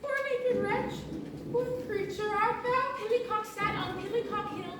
Poor naked wretch, what creature art thou? Pillycock sat on Pillycock Hill,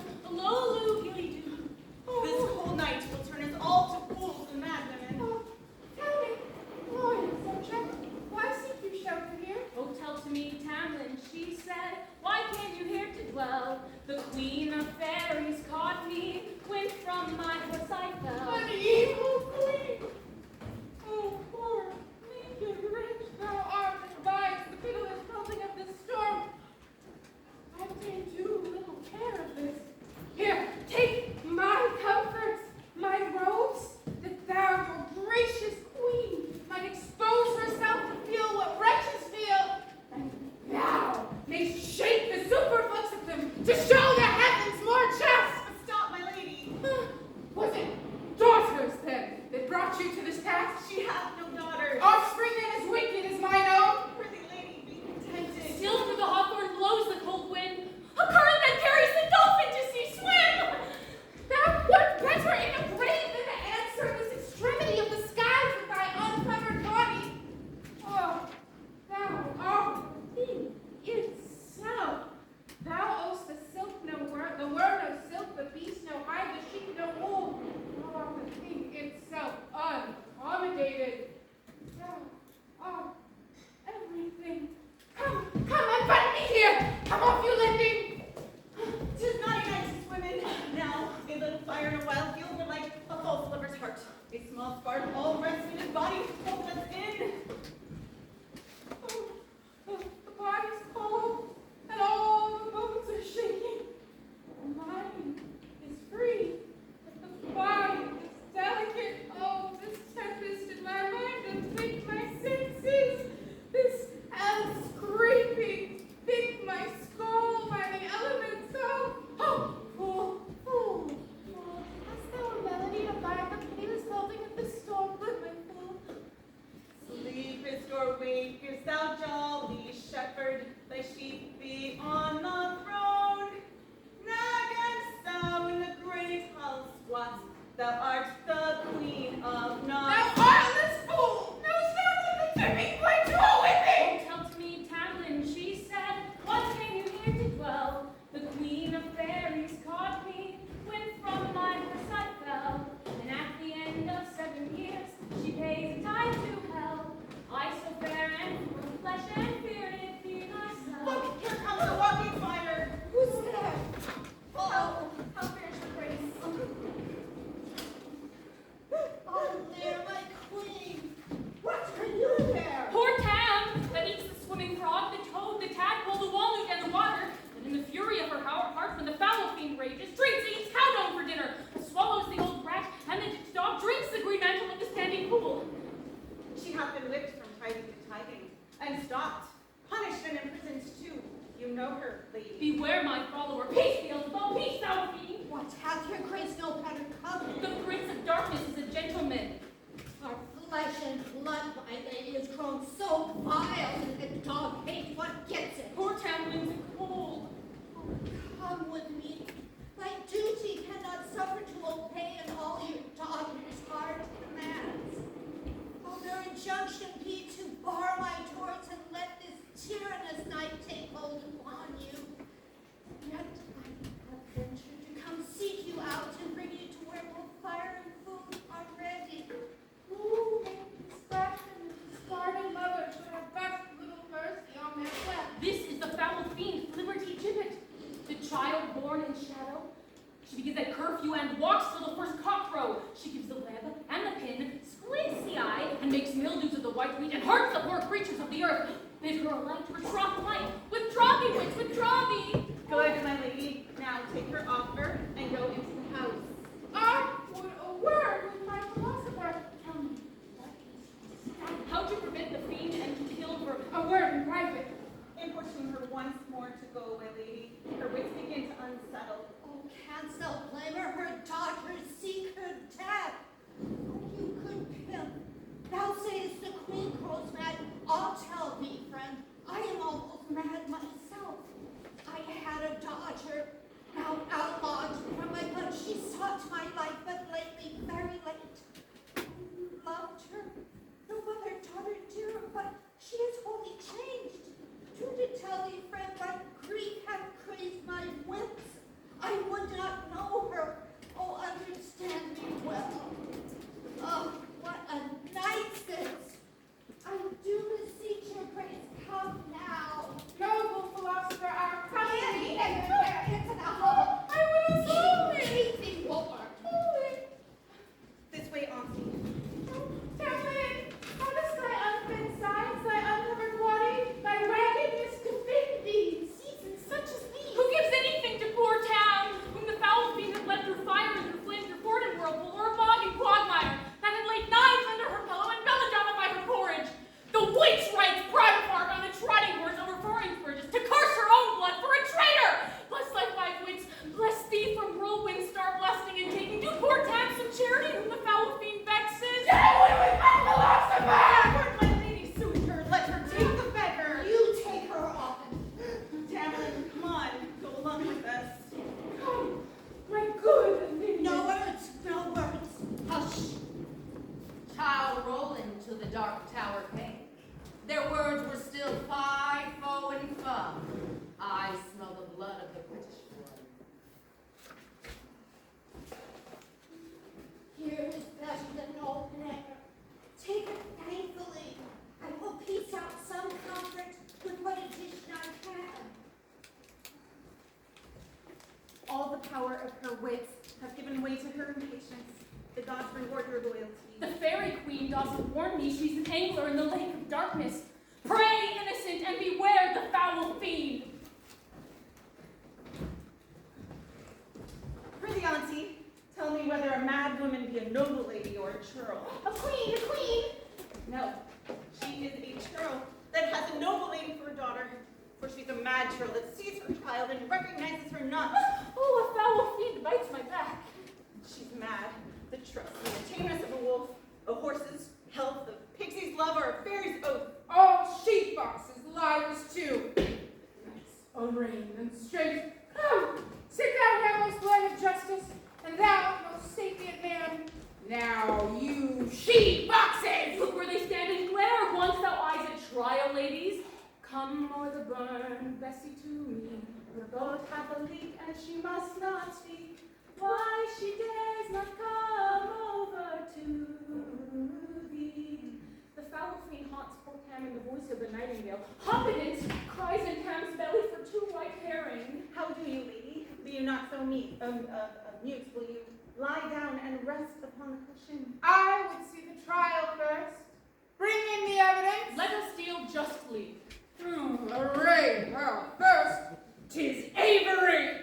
tell thee, friend, what grief hath crazed my wits. I would not power of her wits have given way to her impatience. The gods reward her loyalty. The fairy queen does warn me she's an angler in the lake of darkness. Pray, innocent, and beware the foul fiend. Prithee, auntie, tell me whether a mad woman be a noble lady or a churl. A queen, a queen! No, she is a churl that has a noble lady for a daughter. For she's a mad churl that sees her child and recognizes her not. Oh, a foul fiend bites my back. She's mad. The trust and the tameness of a wolf, a horse's health, a pixie's love, or a fairy's oath. All sheep foxes, liars too. Nice, a rein and straight. Come, sit down, thou most learned justice, and thou most sapient man. Now, you sheep foxes! Look where they stand and glare. Once thou eyes at trial, ladies. Come o'er the burn, Bessie, to me. The boat hath a leak, and she must not speak. Why she dares not come over to thee. The foul fiend haunts poor Tam in the voice of the nightingale. Hoppidance cries in Tam's belly for 2 white herring. How do you, lady? Be you not so mute? Will you lie down and rest upon the cushion? I would see the trial first. Bring in the evidence. Let us deal justly. Array her first. 'Tis Avery.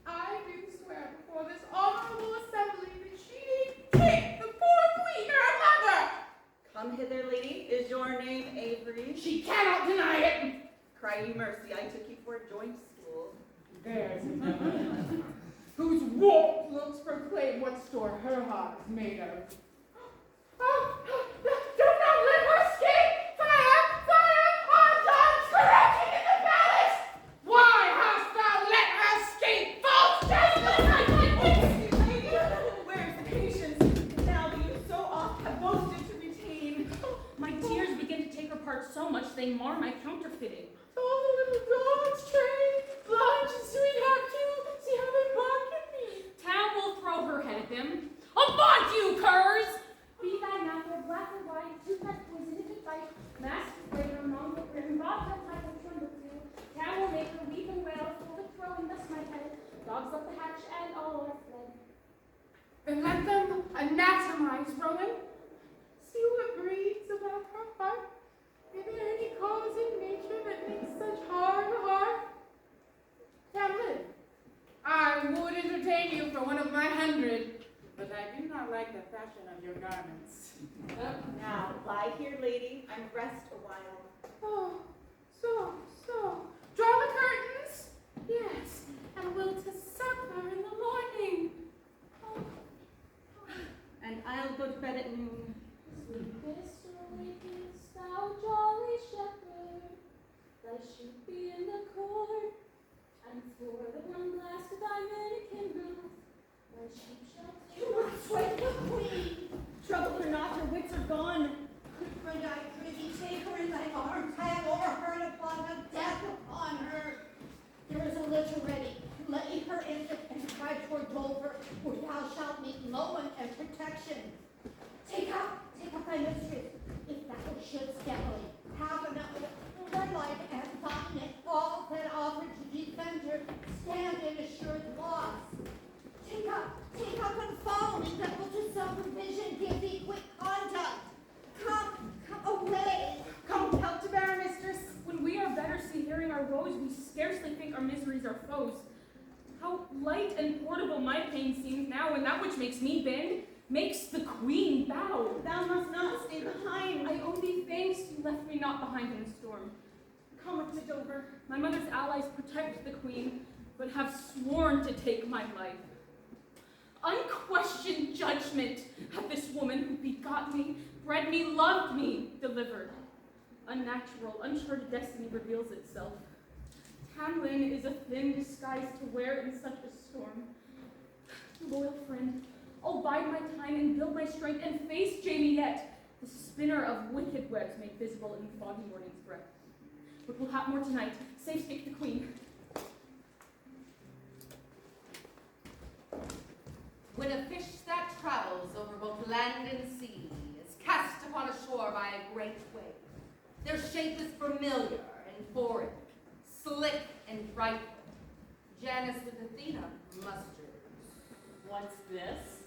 I do swear before this honorable assembly that she did take the poor queen, her mother. Come hither, lady. Is your name Avery? She cannot deny it. Cry you mercy. I took you for a joint school. There's another whose warped looks proclaim what store her heart is made of. Oh, do not let her escape! Fire! Fire! Arms correcting in the palace! Why hast thou let her escape? False justice! Lady, where's the patience? Now that you so oft have boasted to retain. My tears begin to take her part so much they mar my counterfeiting. All the little dogs trained, Blanche and Sweetheart too. See how they bark at me. Tam will throw her head at them. Avaunt, you curs! Be thy mouth black or white, two cut poison if it bite. Masked flavor, mongrel grim, bob that type will tremble too. Tam will make her weep and wail, full of throwing thus my head. Dogs up the hatch and all are fled. And let them anatomize Rowan. See what breathes about her heart. Is there any cause in nature that makes such hard a heart? Hamlet, I would entertain you for one of my 100, but I do not like the fashion of your garments. Now, lie here, lady, and rest a while. Oh, so. Draw the curtains? Yes, and we'll to supper in the morning. Oh. And I'll go to bed at noon. Sleepest or wakest thou jolly shepherd, thy sheep be in the court, and for the one blast of thy manikin mouth, thy sheep shall You must wake the queen. Trouble her not, her wits are gone. Friend, I prithee, take her in thy arms. I have overheard upon her, death upon her. There is a litter ready. Lay her in it and try toward Dover, where thou shalt meet loan and protection. Take up thy mistress, if thou shouldst definitely have another red light and find it all that offer to defend her, stand in assured loss. Take up and follow me, that will to self-provision give thee quick conduct. Come away. Come, help to bear, mistress. When we are better see hearing our woes, we scarcely think our miseries are foes. How light and portable my pain seems now, and that which makes me bend makes the queen bow. Thou must not stay behind. I owe thee thanks, you left me not behind in the storm. Come with me, Dover. My mother's allies protect the queen, but have sworn to take my life. Unquestioned judgment hath this woman who begot me, bred me, loved me, delivered. Unnatural, uncharted destiny reveals itself. Tamlin is a thin disguise to wear in such a storm. Loyal friend, I'll bide my time and build my strength and face Jamie yet, the spinner of wicked webs made visible in the foggy morning's breath. But we'll have more tonight. Safe speak the queen. When a fish that travels over both land and sea is cast upon a shore by a great wave, their shape is familiar and foreign, slick and frightful, Janus with Athena musters. What's this?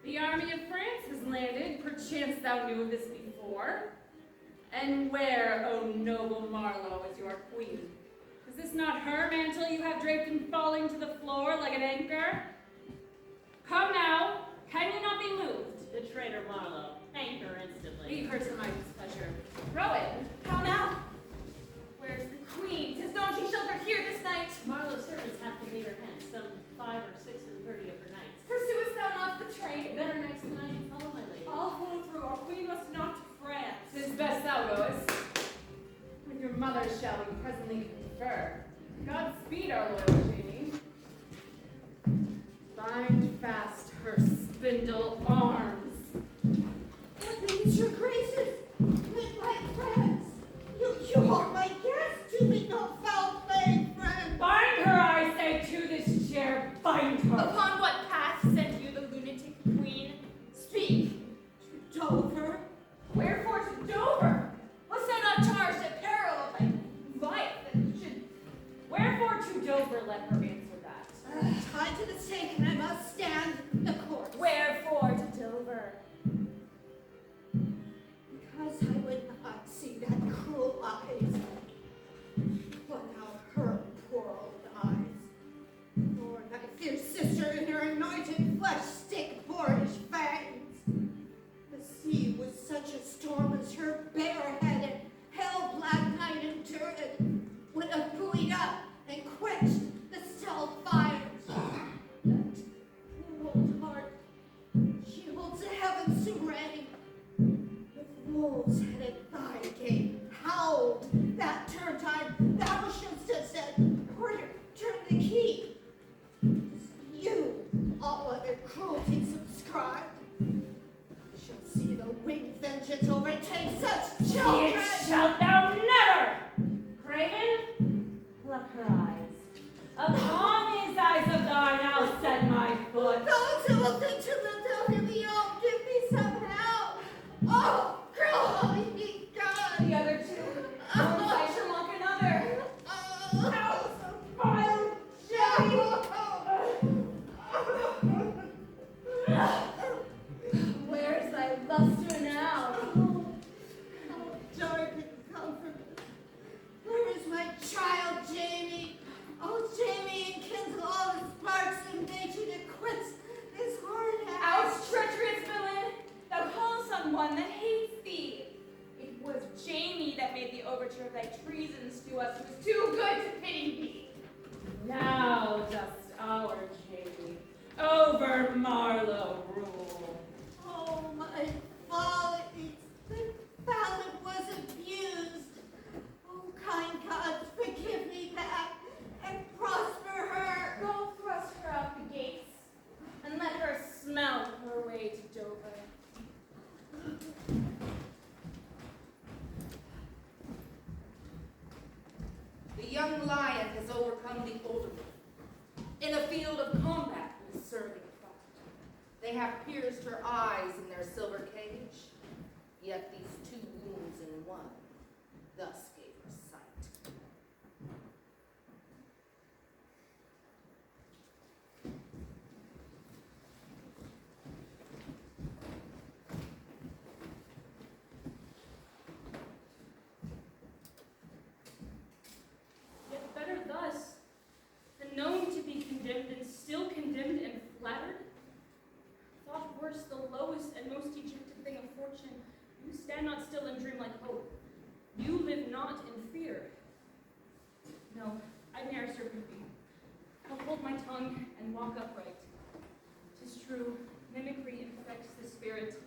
The army of France has landed. Perchance thou knew of this before. And where, O noble Marlowe, is your queen? Is this not her mantle you have draped and falling to the floor like an anchor? Come now, can you not be moved? The traitor Marlowe, anchor instantly. Leave her to my displeasure. Rowan, How now? where's the queen? 'Tis known she sheltered here this night. Marlowe's servants have to lead her hence, some 5 or 6 and 30 of her knights. Pursuest thou not the train? Better knights than I can follow, my lady. I'll hold through, our queen must not to France. 'Tis best thou goest. With your mother shall we presently confer. Godspeed, our loyal Jamie. Bind fast her spindle arms. What means your graces? With my friends. You are my guest. Do me no foul play, friend. Bind her, I say, to this chair. Bind her. Upon what path sent you the lunatic queen? Speak. To Dover. Wherefore to Dover? Was thou not charged at peril of thy life that should... Wherefore to Dover? Let her answer that. Tied to the stake, and I must stand the course. Wherefore to Dover? Because I would not see that cruel eyes. But now her poor old eyes. Nor thy fierce sister in her anointed flesh stick boorish fangs. The sea was such a storm as her bare-headed, hell-black night endured, would have buoyed up and quenched the still fires. That poor old heart, she holds the heavens to reign. With wolves at thy gate, howled that turn-time, thou shouldst have said, Porter, turn the key. You, all other cruelty subscribed, shall see the winged vengeance overtake such children. It shalt thou never! Craven, pluck her eyes. Upon these eyes of thine I'll set my foot. Those who will think to themselves, give me all, give me some help. Oh, cruel, ye God. The other two. I shall mock another. Oh, House of fire, Where's thy luster now? how dark and comfortless. Where is my child, Jamie? Oh, Jamie, enkindle all the sparks of nature to quench this hard Out, house. treacherous villain! Thou callest on one that hates thee. It was Jamie that made the overture of thy treasons to us, who was too good to pity thee. Now dost our Jamie over Marlowe rule. Oh, my folly, the ballad was abused. Oh, kind gods, forgive me that and prosper her. Go thrust her out the gates, and let her smell her way to Dover. The young lion has overcome the older one. In a field of combat with serving fight. They have pierced her eyes in their silver cage, yet these 2 wounds in one thus gave her sight. Yet better thus, than known to be condemned and still condemned and flattered. Thought worse the lowest and most dejected thing of fortune. You stand not still and dream like hope. You live not in fear. No, I ne'er serpent be. I'll hold my tongue and walk upright. 'Tis true, mimicry infects the spirit.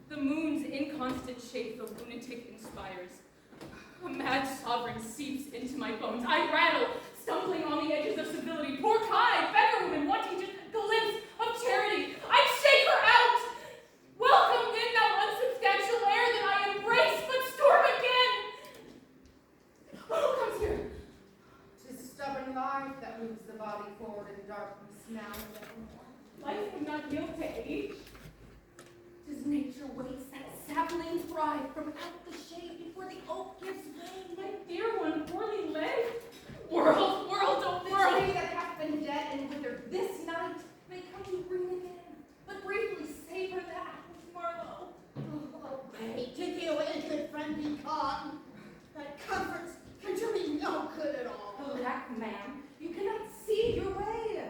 The moon's inconstant shape the lunatic inspires. A mad sovereign seeps into my bones. I rattle, stumbling on the edges of civility. Poor Kai, beggar woman, wanting just a glimpse of charity. I shake her out. Welcome then, thou unsubstantial air that I embrace, but storm again. Who comes here? 'Tis stubborn life that moves the body forward in darkness now and evermore. Life would not yield to age. 'Tis nature waits that sapling thrive from out the shade before the oak gives way. My dear one, poorly led. World, world, oh The world. tree that hath been ma'am. You cannot see your way.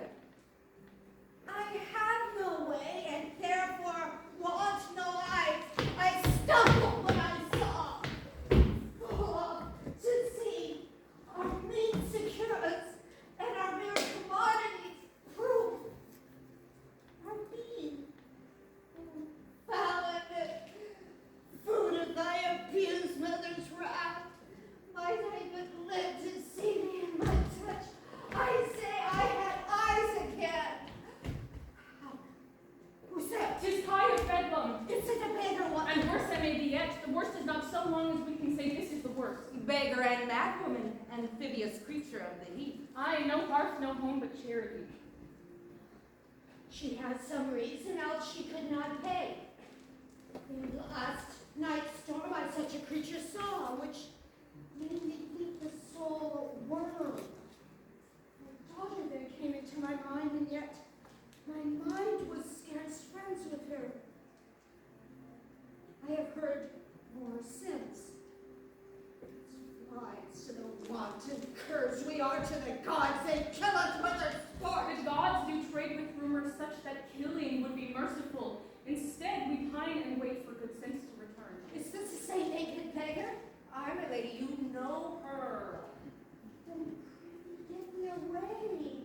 I have no way, and therefore want no eyes. I stumbled when I saw, to see our main securities and our mere commodities prove our being. Foul food of thy abused mother's wrath, might I but live to see thee in my touch. I say I had eyes again. Who's that? 'Tis Kai of Bedlam. It's a beggar one. And worse it may be yet. The worst is not so long as we can say this is the worst. Beggar and madwoman, amphibious creature of the heat. Aye, no hearth, no home, but charity. She had some reason else she could not pay. In the last night's storm I such a creature saw, which made me think the soul a worm. My daughter then came into my mind, and yet my mind was scarce friends with her. I have heard more since. Lies to the wanton curs we are to the gods, they kill us with their sport. The gods do trade with rumors such that killing would be merciful. Instead, we pine and wait for good sense to return. Is this the same naked beggar? Aye, my lady, you know her. Then get me away.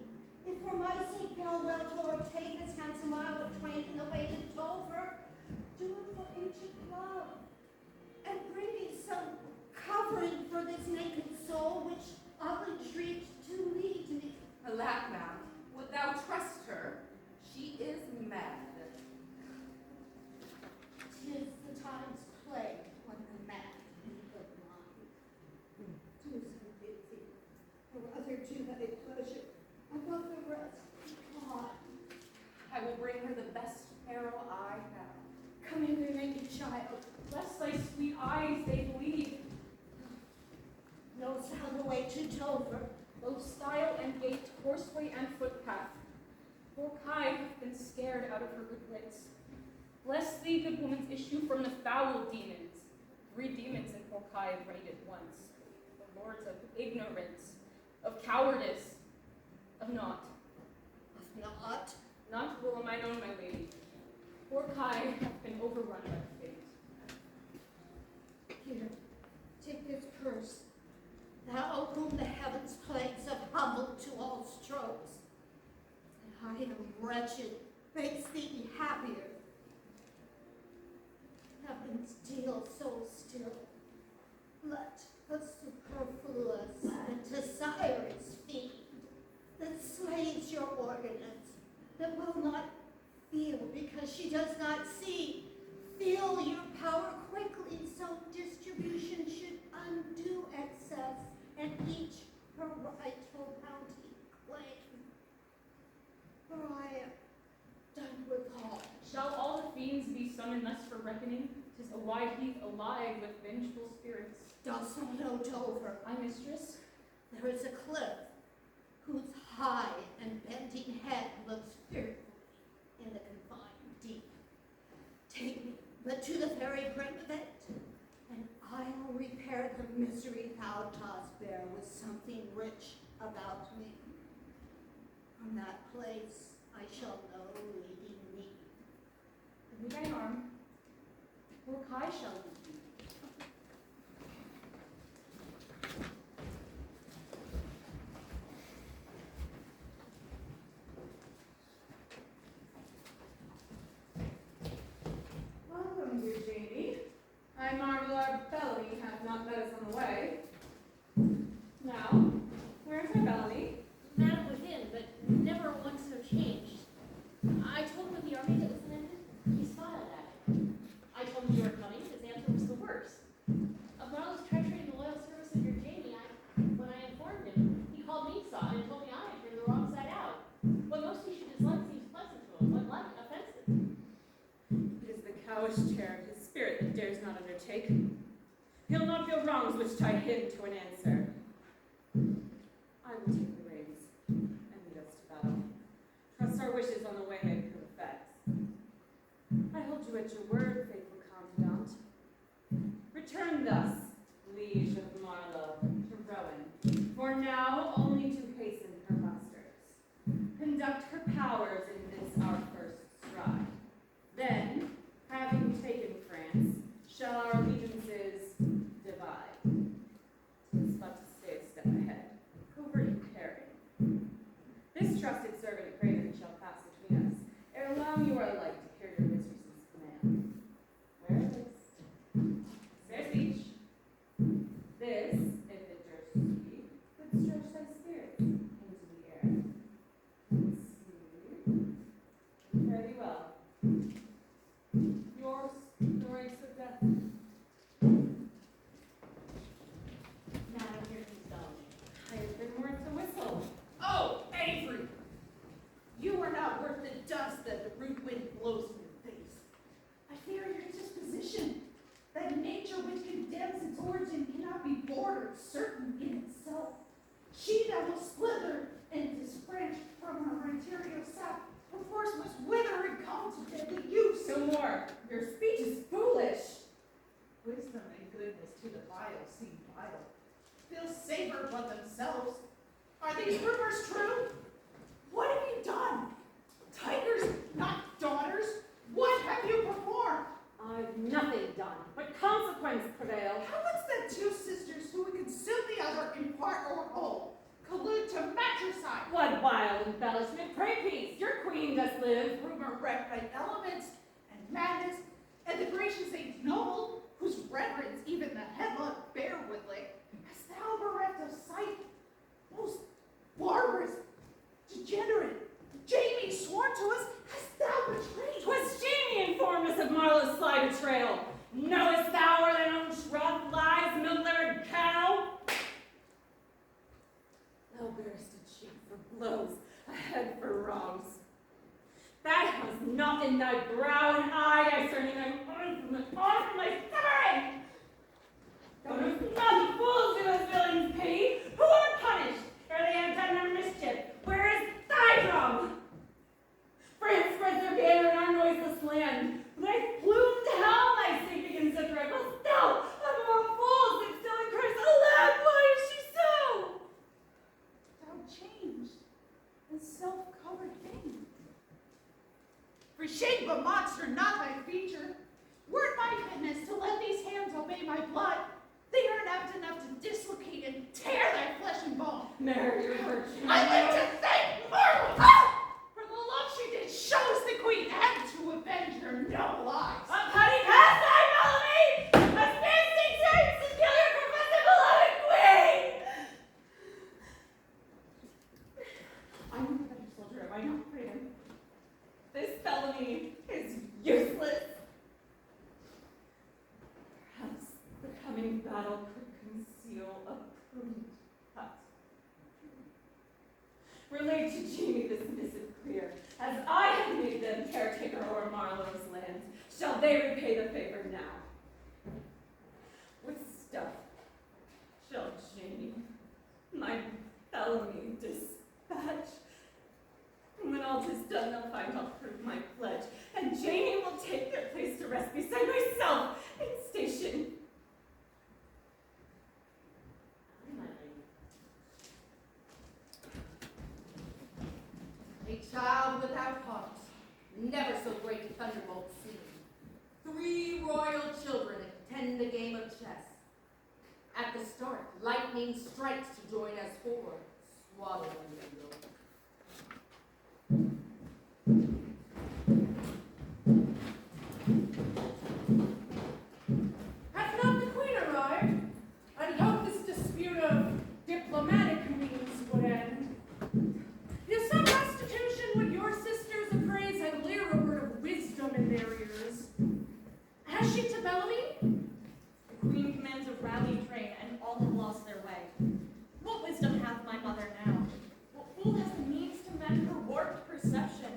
If for my sake thou wilt o'ertake this handsome isle of twain in the way to Dover, do it for ancient love, and bring me some covering for this naked soul which of a dream to lead me. Alack, ma'am, wilt thou trust her? She is mad. 'Tis the time's plague when the mad in good mind. Do so busy, or rather do thy pleasure above the rest. God, I will bring her the best apparel I have. come in there, naked child. Bless thy sweet eyes, they bleed. Knowest thou the way to Dover? Both stile and gate, horseway and footpath. Poor Kai hath been scared out of her good wits. Bless thee, good woman's issue from the foul demons. 3 demons in poor Kai reigned at once. The lords of ignorance, of cowardice, of naught. Of not. Not will am I known, my lady. Poor Kai hath been overrun by fate. Here, take this purse. Thou whom the heavens' plagues have humbled to all strokes. And I am wretched, makes thee be happier. Heavens deal so still. Let the superfluous and desirous feed, that slaves your organs, that will not feel because she does not see. Feel your power quickly, so distribution should undo excess, and each her rightful bounty claim. For I am done with all. Shall all the fiends be summoned thus for reckoning? 'Tis a wide heath alive with vengeful spirits. Dost thou know Dover? Aye, mistress. There is a cliff whose high and bending head looks fearfully in the confined deep. Take me but to the very brink of it, and I'll repair the misery thou dost bear with something rich about me. From that place I shall know leading me. Give me thine arm. Poor Kai shall lead thee. Welcome, dear Janie. I marvel our Bellamy hath not met us on the way. Now, where's our Bellamy? Madam within, but never once so changed. I told him of the army that was landed. He smiled at it. I told him you were coming. His answer was the worst. Of Marlowe's treachery in the loyal service of your Jamie, when I informed him, he called me sod and told me I had turned the wrong side out. What most he should dislike seems pleasant to him, what like offensive. It is the cowish terror of his spirit that dares not undertake. He'll not feel wrongs which tie him to an answer. I will take the reins and lead us to battle. Trust our wishes on the way may prove effects. I hold you at your word, faithful confidant. Return thus, liege of Marlowe, to Rowan, for now only to hasten trusted servant Craven shall pass between us, ere long you are like to hear your mistress's command. Where is fair speech? This, if it durst speak, would stretch thy spirits into the air. Sleep. Fare thee well. Yours, the ranks of death. Madam, here's the stone. I have been worth the whistle. Oh, Avery! You are not worth the dust that the rude wind blows in your face. I fear your disposition, that nature which condemns its origin cannot be bordered certain in itself. She that will slither and disbranch from her interior sap, perforce must wither and come to deadly use. No more. Your speech is foolish. Wisdom and goodness to the vile seem vile. They'll savor but themselves. Are these rumors true? What have you done? Tigers, not daughters. What have you performed? I've nothing done, but consequence prevailed. How was that two sisters who would consume the other in part or whole collude to matricide? What wild embellishment? Pray peace, your queen does live. Rumor wrecked by elements and madness, and the gracious age noble, whose reverence even the headlong bear would lick, hast thou bereft of sight? Most barbarous, degenerate, Jamie sworn to us, hast thou betrayed? 'Twas Jamie informed us of Marlowe's sly betrayal. Knowest thou where thine own trough lies, milk-livered cow? Thou bearest a cheek for blows, a head for wrongs. That has not in thy brow and eye discerning thy arm from my severing. Thou knowest not the fools who as villains pity, who are punished ere they have done their mischief. Where is thy drum? France spreads their banner in our noiseless land. Thy plumed helm I see begins to thread. But still, among fools that still incurs, alas, why is she so? Thou changed, and self-covered thing. For shame of a monster, not thy feature. Were it my fitness to let these hands obey my blood, they are apt enough to dislocate and tear thy flesh and bone. Marry your virtue. I live to thank Marvel! For the love she did shows the queen and to avenge her noble eyes. A petty pastime, Melanie! A fancy chance to kill your professed beloved queen! I'm a better soldier, am I not, Craven? This felony is useless. Perhaps the coming battle could conceal a prudent cut. Relate to Jamie this missive clear, as I have made them caretaker o'er Marlowe's land. Shall they repay the favor now? With stuff shall Jamie my felony dispatch. When all is done, they'll find I'll prove my pledge, and Jamie will take their place to rest beside myself in station. A child without heart, never so great a thunderbolt seen. 3 royal children attend a game of chess. At the start, lightning strikes to join as 4, swallowing the yoke. Hath not the queen arrived? I'd hope this dispute of diplomatic means would end. Is some restitution would your sisters appraise and leer a word of wisdom in their ears? Has she to Bellamy? The queen commands a rally train, and all have lost their way. What wisdom hath my mother now? Who has the means to mend her warped perception?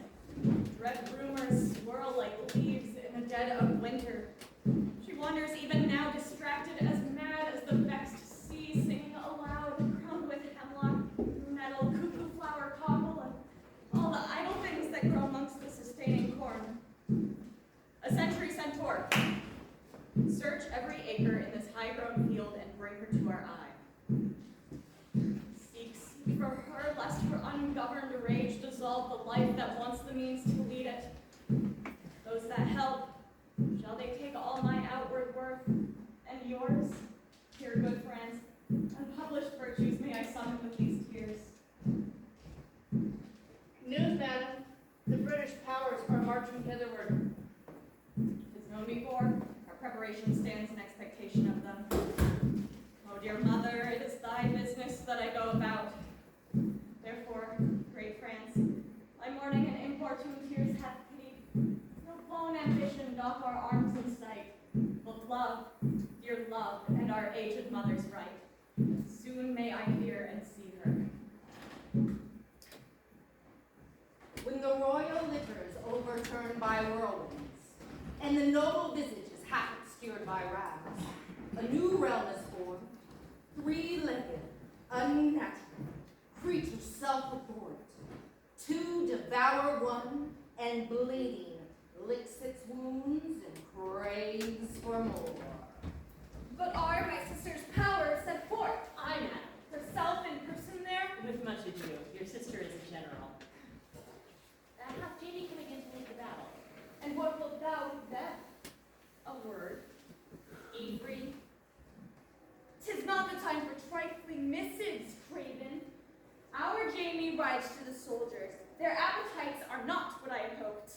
Dread rumors swirl like leaves in the dead of winter. She wanders even now, distracted, as mad as the vexed sea, singing aloud, crowned with hemlock, nettle, cuckoo flower, cockle, and all the idle things that grow amongst the sustaining corn. A century centaur. Search every acre in this high-grown field and bring her to our eye. Seek for her, lest her ungoverned rage dissolve the life that wants the means to lead it. Those that help, shall they take all my outward worth and yours? Here, good friends, unpublished virtues may I summon with these tears. hitherward. 'Tis known before, our preparation stands in expectation of them. Oh, dear mother, it is thy business that I go about. Therefore, great France, thy mourning and importune tears hath pity. No blown ambition doth our arms incite, but love, dear love, and our aged mother's right. Soon may I hear and see her. When the royal litter is overturned by whirlwinds, and the noble visage is half obscured by rags, a new realm is born, three-legged, unnatural, creature self-abhorrent, to devour one, and bleeding licks its wounds and craves for more. But are my sister's powers set forth? I, madam, Herself in person there? with much ado, your sister is a general. Hath Jamie come again to lead the battle? And what wilt thou with them? A word. Avery. 'Tis not the time for trifling missives, Craven. Our Jamie rides to the soldiers. Their appetites are not what I had hoped.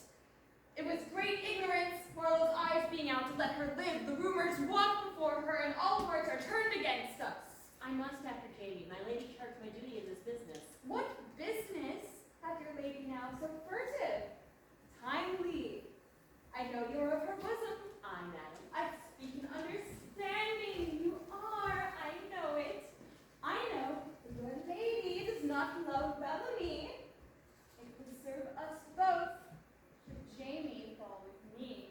It was great ignorance, Marlowe's eyes being out to let her live. The rumors walk before her, and all hearts are turned against us. I must after Jamie. My lady charged my duty in this business. What business hath your lady now so furtive? Timely. I know you are of her bosom. I, madam. I speak in understanding. You are. I know it. I know that your lady does not love Bellamy. It would serve us both should Jamie fall with me.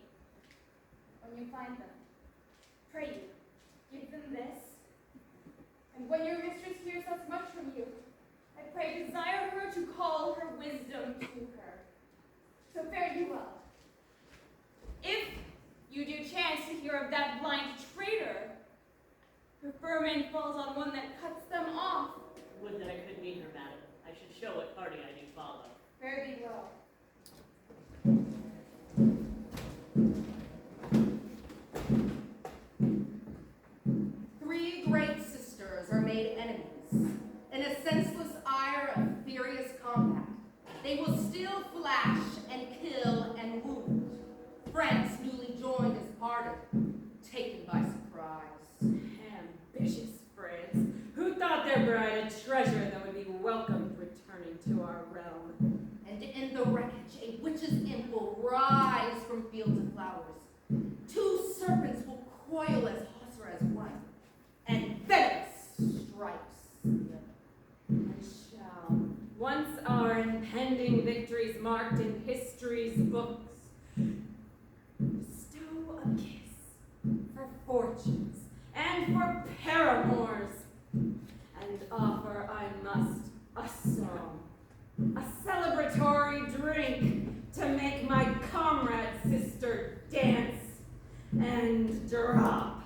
When you find them, pray you, give them this. And when your mistress hears thus much from you, I pray desire her to call her wisdom to her. So fare you well. If you do chance to hear of that blind traitor, her vermin falls on one that cuts them off. Would that I could meet her, madam. I should show what party I do follow. Fare thee well. Three great sisters are made enemies. In a senseless ire of furious combat, they will still flash and kill and wound. Friends newly joined as parted, taken by surprise. Ambitious friends, who thought their bride a treasure that would be welcomed returning to our realm. And in the wreckage, a witch's imp will rise from fields of flowers. Two serpents will coil as hawser as one, and venomous stripes. And shall, once our impending victories marked in history's books, bestow a kiss for fortunes and for paramours, and offer, I must, a song, a celebratory drink to make my comrade sister dance and drop.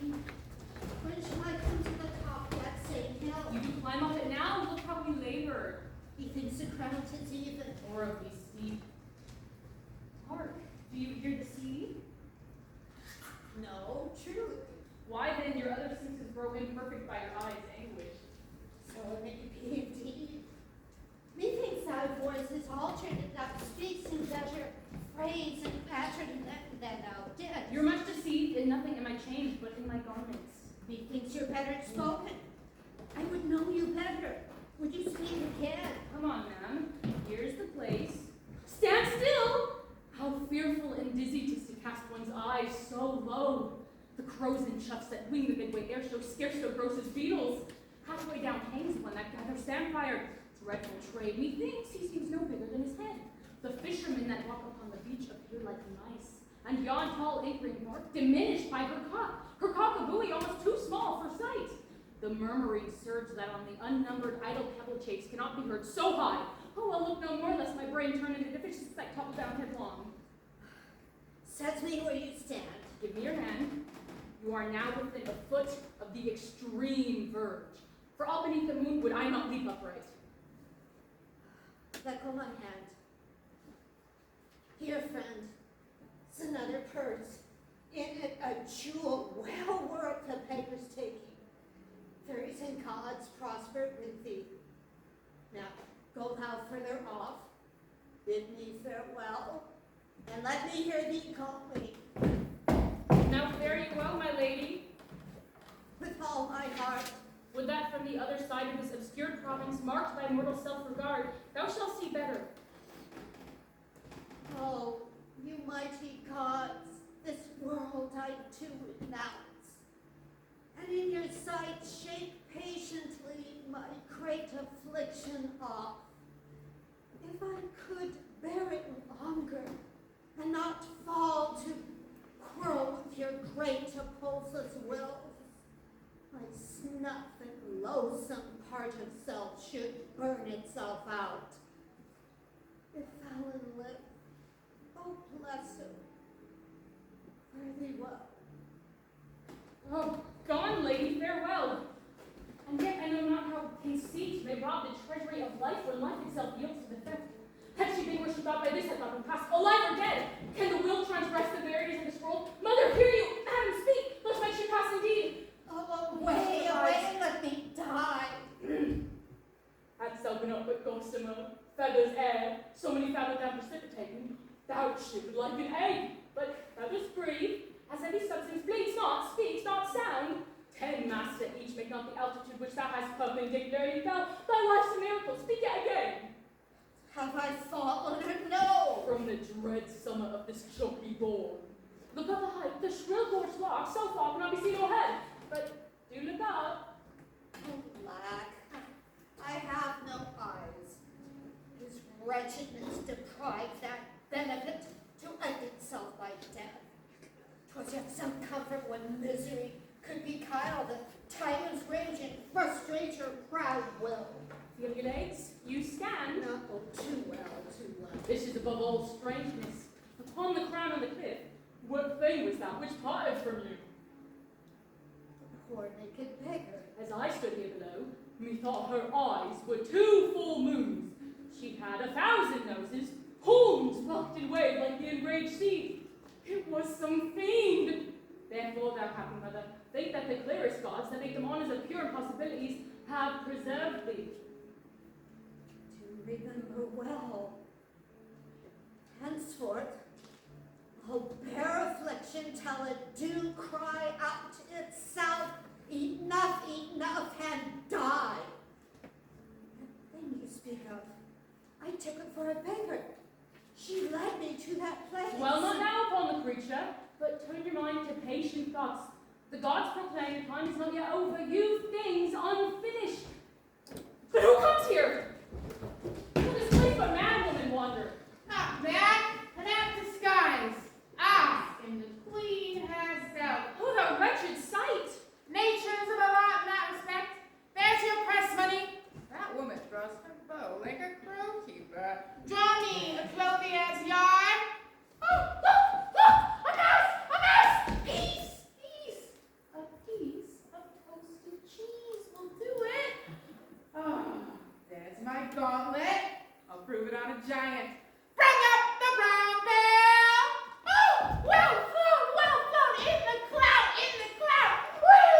When shall I come to the top of that same hill? You do climb up it now, look how we labored. He thinks the crown is even. Horribly steep. Hark, do you hear the sea? No, truly. Why then your other senses grow imperfect by your eyes' anguish? So may it be indeed. Methinks thy voice is altered, and thou speaks in better phrase and pattern than thou didst. You're much deceived, in nothing am I changed but in my garments. Methinks you're better spoken. I would know you better. Would you speak again? Come on, ma'am. Here's the place. Stand still! How fearful and dizzy 'tis to cast one's eyes so low. The crows and choughs that wing the midway air show scarce so gross as beetles. Halfway down hangs one that gathers sandfire. Dreadful trade, methinks he seems no bigger than his head. The fishermen that walk upon the beach appear like mice, and yon tall anchoring bark diminished by her cock-a-buoy almost too small for sight. The murmuring surge that on the unnumbered idle pebble chafes cannot be heard so high. Oh, I'll look no more lest my brain turn into deficiencies that topple down headlong. Set me where you stand. Give me your hand. You are now within a foot of the extreme verge. For all beneath the moon would I not leap upright. Let go my hand. Here, friend, it's another purse. In it a jewel well worth the paper's taking. Fairies and gods prosper with thee. Now, go thou further off, Bid me farewell, and let me hear thee call me. Now fare you well, my lady. With all my heart. Would that from the other side of this obscure province, marked by mortal self-regard, thou shalt see better. Oh, you mighty gods, this world I do renounce. And in your sight shake patiently my great affliction off. If I could bear it longer, and not fall to quarrel with your great opposer's wills, my snuff and loathsome part of self should burn itself out. If Fallon live, oh bless her, fare thee well. Oh, gone, lady, farewell. And yet I know not how conceit may rob the treasury of life when life itself yields to the theft. Had she been where she thought by this had not been passed, alive or dead, can the will transgress the verities of this world? Mother, hear you, madam, speak, lest might she pass indeed. Oh, away, away, let me die. Hadst thou been up but gossamer, feathers, air, so many fathom down precipitating, thou shivered like an egg, but thou dost breathe, as every substance bleeds not, speaks not, sound. 10 master each make not the altitude which thou hast perpendicularly fell. Thy life's a miracle, speak it again. Have I fallen or no? From the dread summer of this chunky born. Look up the height, the shrill gorge's lark, so far cannot be seen o'erhead. But do look up. Alack, I have no eyes. His wretchedness deprives that benefit to end itself by death. 'Twas yet some comfort when misery could beguile the tyrant's rage and frustrate your proud will. Feel your legs, you stand. No, too well, too well. This is above all strangeness. Upon the crown of the cliff, what thing was that which parted from you? The poor naked beggar. As I stood here below, methought her eyes were 2 full moons. She had 1,000 noses, horns rocked and waved like the enraged sea. It was some fiend. Therefore, thou happy mother, think that the clearest gods that make them honors of pure impossibilities have preserved thee. To remember well. Henceforth, I'll bear affliction till it do cry out itself, enough, enough, and die. The thing you speak of, I took it for a beggar. She led me to that place. Well, not now upon the creature, but turn your mind to patient thoughts. The gods proclaim time is not yet over, you things unfinished. But who comes here? Will this place but mad woman wander? Not bad, an apt disguise. Ah, and the queen has out. Oh, the wretched sight! Nature's above art in that respect. There's your press money. That woman throws her bow like a crow keeper. Draw me a trophy as yard. Oh, look! A mouse! A mouse! Peace! Peace! A piece of toasted cheese will do it. Oh, there's my gauntlet. I'll prove it on a giant. Bring up the brown bell! Oh, well flown, in the cloud, Woo!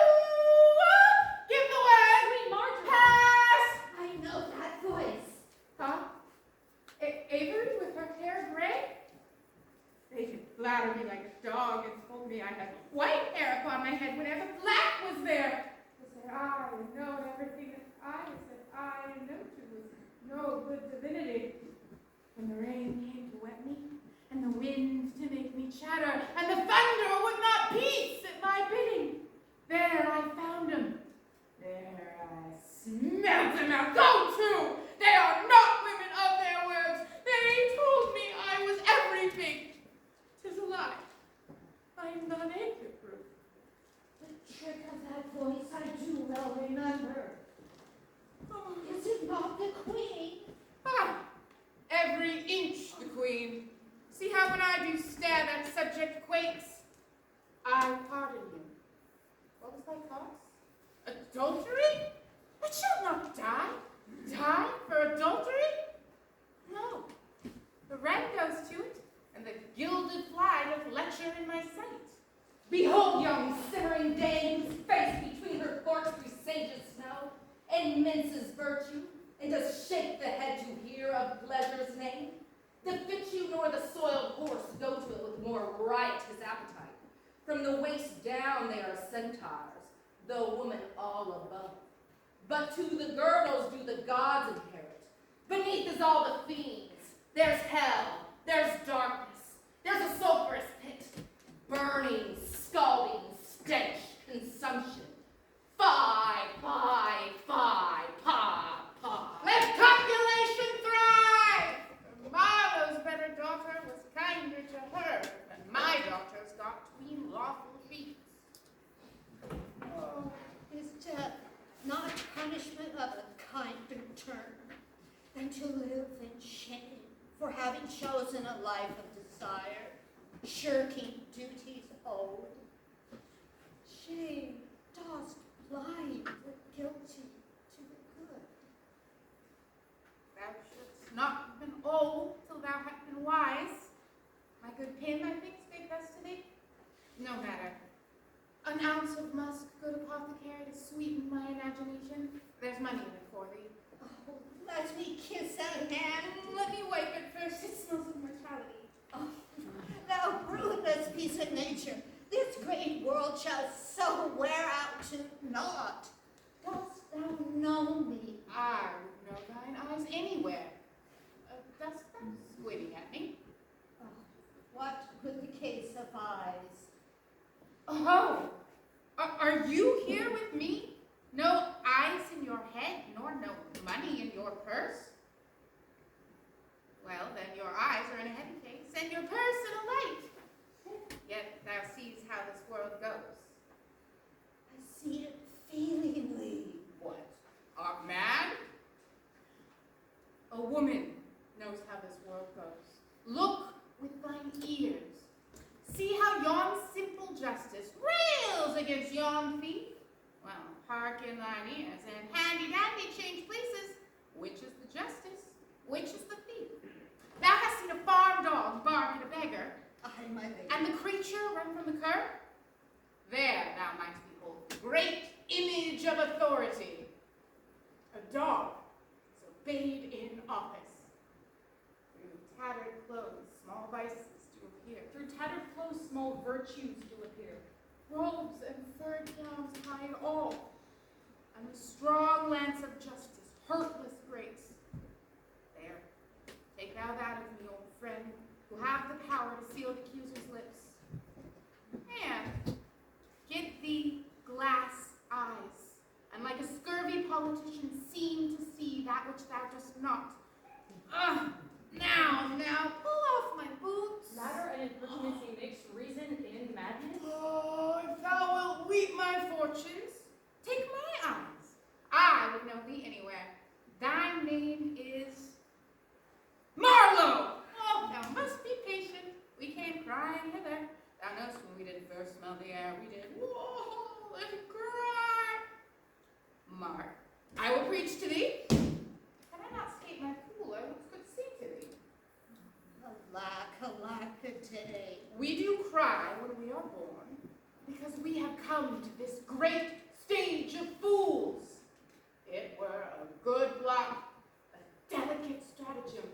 Give the word! Sweet Marjorie! Pass! I know that voice. Huh? Avery with her hair gray? They could flatter me like a dog and told me I had white hair upon my head whenever black was there. They said I know everything that I said I know to was no good divinity. When the rain came to wet me, and the wind to make me chatter, and the thunder would not peace at my bidding, there I found him. There I smelt him out. Go to! They are not women of their words. They told me I was everything. 'Tis a lie. I am not anchor-proof. The trick of that voice I do well remember. Oh. Is it not the queen? Ah, every inch the queen. See how when I do stare that subject quakes? I pardon you. What was thy cause? Adultery? I shall not die. Die for adultery? No. The Ren goes to it, and the gilded fly doth lecture in my sight. Behold young simmering dame whose face between her forks presages snow, and minces virtue, and does shake the head to hear of pleasure's name. The fit you nor the soiled horse go to it with more riotous appetite. From the waist down they are centaurs, though woman all above. But to the girdles do the gods inherit. Beneath is all the fiends. There's hell, there's darkness, there's a sulphurous pit, burning, scalding, stench, consumption. Fie, fie, fie, pa, pa. Let copulation thrive! Marlowe's better daughter was kinder to her than my daughter's got tween lawful sheets. Oh, is death not punishment of a kinder turn than to live in shame for having chosen a life of desire, shirking duties owed? Shame dost blind the guilty to the good. Thou shouldst not have been old till thou hast been wise. My good pin, I think, spake thus to thee. No matter. An ounce of musk, good apothecary, to sweeten my imagination. There's money in it for thee. Oh, let me kiss that hand. Let me wipe it first. It smells of mortality. Oh, thou ruinous piece of nature, this great world shall so wear out to naught. Dost thou know me? I would know thine eyes anywhere. Dost thou squinting at me? Oh, what with the case of eyes? Oh, are you here with me? No eyes in your head, nor no money in your purse? Well, then your eyes are in a heavy case, and your purse in a light. Yet thou seest how this world goes. I see it feelingly. What? Art mad? A woman knows how this world goes. Look with thine ears. See how yon simple justice rails against yon thief? Well, hark in thine ears, and handy-dandy change places. Which is the justice? Which is the thief? Thou hast seen a farm dog bark at a beggar, Aye, my lady. and the creature run from the cur? There thou mightst behold the great image of authority. A dog is obeyed in office. Through tattered clothes, small vices do appear. Through tattered clothes, small virtues do appear. Robes and furred gowns hide all, and the strong lance of justice, hurtless grace. There, take thou that of me, old friend, who have the power to seal the accuser's lips. And get thee glass eyes, and like a scurvy politician seem to see that which thou dost not. Now, pull off my boots. Matter and impertinency makes reason in madness. Oh, if thou wilt weep my fortunes, take my eyes. I would know thee anywhere. Thy name is Marlowe. Oh, thou must be patient. We came crying hither. Thou knowest when we did first smell the air, we did whoa and cry. Mark, I will preach to thee. Can I not skate my fool? I could sing to thee. Alack a day. We do cry when we are born, because we have come to this great stage of fools. It were a good block, a delicate stratagem,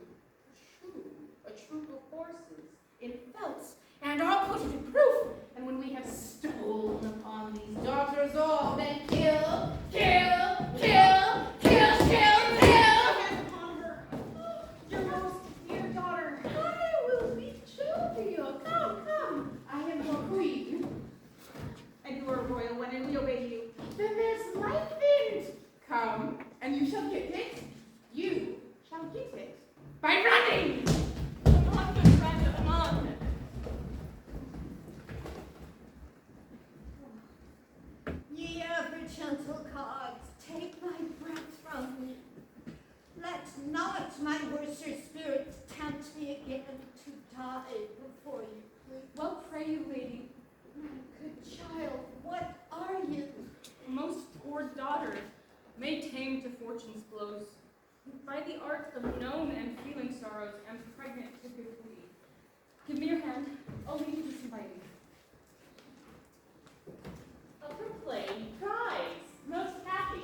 a troop of horses in felts, and I'll put it in proof. And when we have stolen upon these daughters all, then kill, kill, kill, kill, kill, kill. Hands upon her. Your most dear daughter. I will be true to you. Come. I am your queen. And you are a royal one, and we obey you. Then there's life in it. Come, and you shall get it. You shall get it by running. Come on, good friend, come on. Ye ever gentle gods, take my breath from me. Let not my worser spirits tempt me again to die before you, please. Well, pray you, lady, My good child, what are you? most poor daughter, made tame to fortune's blows, by the art of known and feeling sorrows, am pregnant to good glee. Give me your hand, I'll lead you to somebody. Upper plane prize, most happy,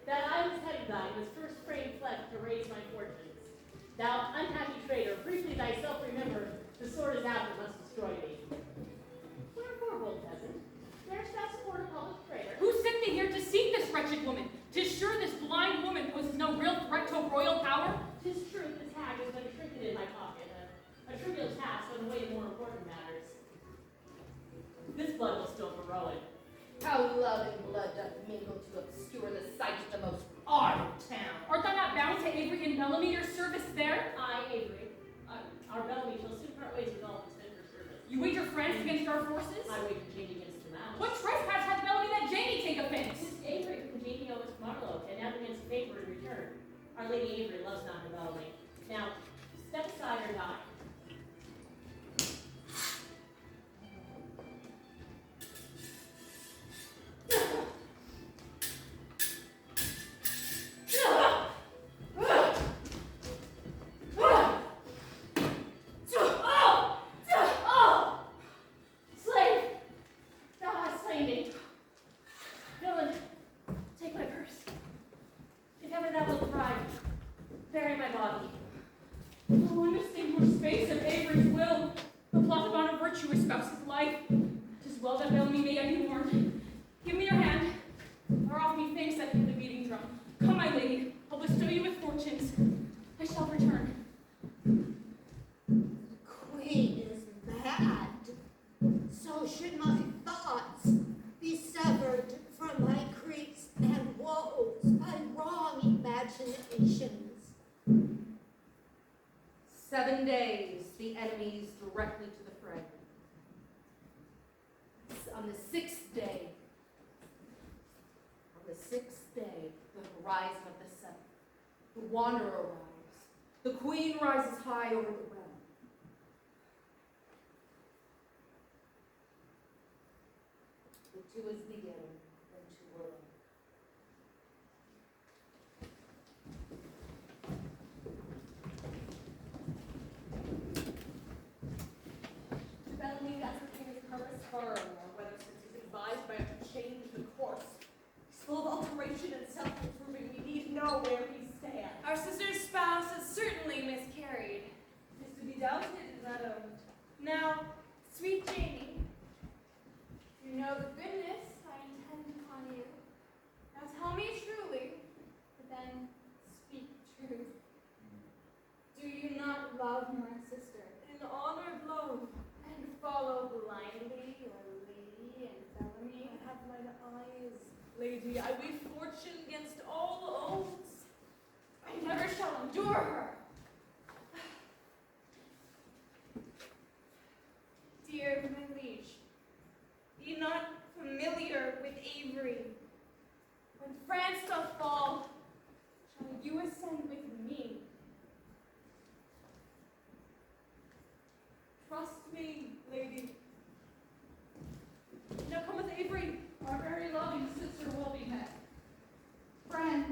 that I was head of thine was first framed flesh to raise my fortunes. Thou unhappy traitor, briefly thyself remember, the sword is out that must destroy thee. Wherefore, bold peasant, darest thou support a public traitor? Who sent thee here to seek this wretched woman? 'Tis sure this blind woman poses no real threat to royal power. 'Tis true, this hag is but a trinket in my pocket, a trivial task on the way to more important matters. This blood will still grow it. How love and blood doth mingle to obscure the sight of the most ardent town. Art thou not bound to Avery and Bellamy, your service there? I, Avery, our Bellamy shall soon part ways with all its fit for service. You wager France against our forces? I wager Jamie against the mouse. What trespass hath Bellamy that Jamie take offense? Tis Avery whom Jamie owes to Marlowe, and now demands a favor in return. Our Lady Avery loves not her Bellamy. Now, step aside or die. Slave! Thou hast slain me. Villain, take my purse. If ever thou wilt thrive, bury my body. Oh, undistinguished space of Avery's will, the plot of honor virtue espouses life. 'Tis well that Bellamy may yet be warned. Give me your hand, or off me thanks that hit the beating drum. Come, my lady, I'll bestow you with fortunes. I shall return. Queen is mad. So should my thoughts be severed from my griefs and woes by wrong imaginations. 7 days the enemies directly to the fray. On the sixth day, the horizon of the seventh, the wanderer arrives. The queen rises high over the realm. The two is beginning, and two were alone. Bellamy, that's the king of Paris, or whether since he's advised by us to change the course. He's full of alteration and self-improving. We need know where he stands. Our sister's spouse has certainly miscarried. Is to be doubted, madam. Now, sweet Jamie, you know the goodness I intend upon you. Now tell me truly, but then speak truth. Do you not love my sister? In honor of love, And follow blindly your lady and Bellamy? I have mine eyes, lady. I weigh fortune against all oaths. I never shall endure her. Dear my liege, be not familiar with Avery. When France doth fall, shall you ascend with me? Trust me, lady. Now come with Avery. Our very loving sister will be met. Friend,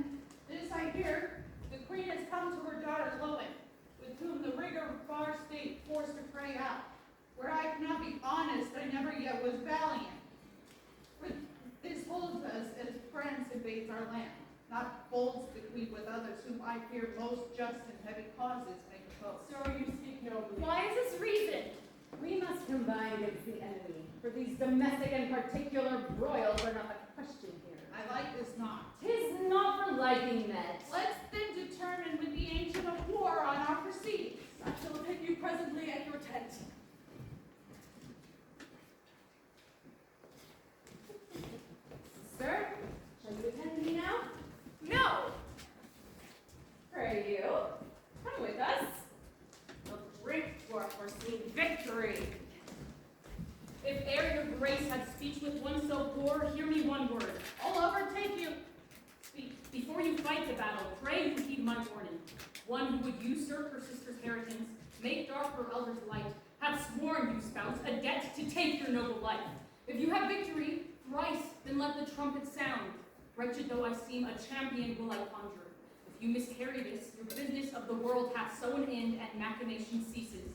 this I hear, the queen has come to her daughter Lowen, with whom the rigor of our state forced to pray out. Where I cannot be honest, I never yet was valiant. For this holds us as France invades our land, not bolds the queen with others whom I fear most just and heavy causes make opposed. Sir, you speak nobly. Why is this reason? We must combine against the enemy, for these domestic and particular broils are not the question here. I like this not. 'Tis not for liking that. Let's then determine with the ancient of war on our proceedings. I shall attend you presently at your tent. Sir, shall you attend me now? No! Pray you, come with us. We'll drink to our foreseen victory. If e'er your grace had speech with one so poor, hear me one word. I'll overtake you. Speak. Before you fight the battle, pray you heed my warning. One who would usurp her sister's inheritance, make dark her elder's light, hath sworn, you spouse, a debt to take your noble life. If you have victory, thrice, then let the trumpet sound. Wretched though I seem, a champion will I conjure. If you miscarry this, your business of the world hath so an end, and machination ceases.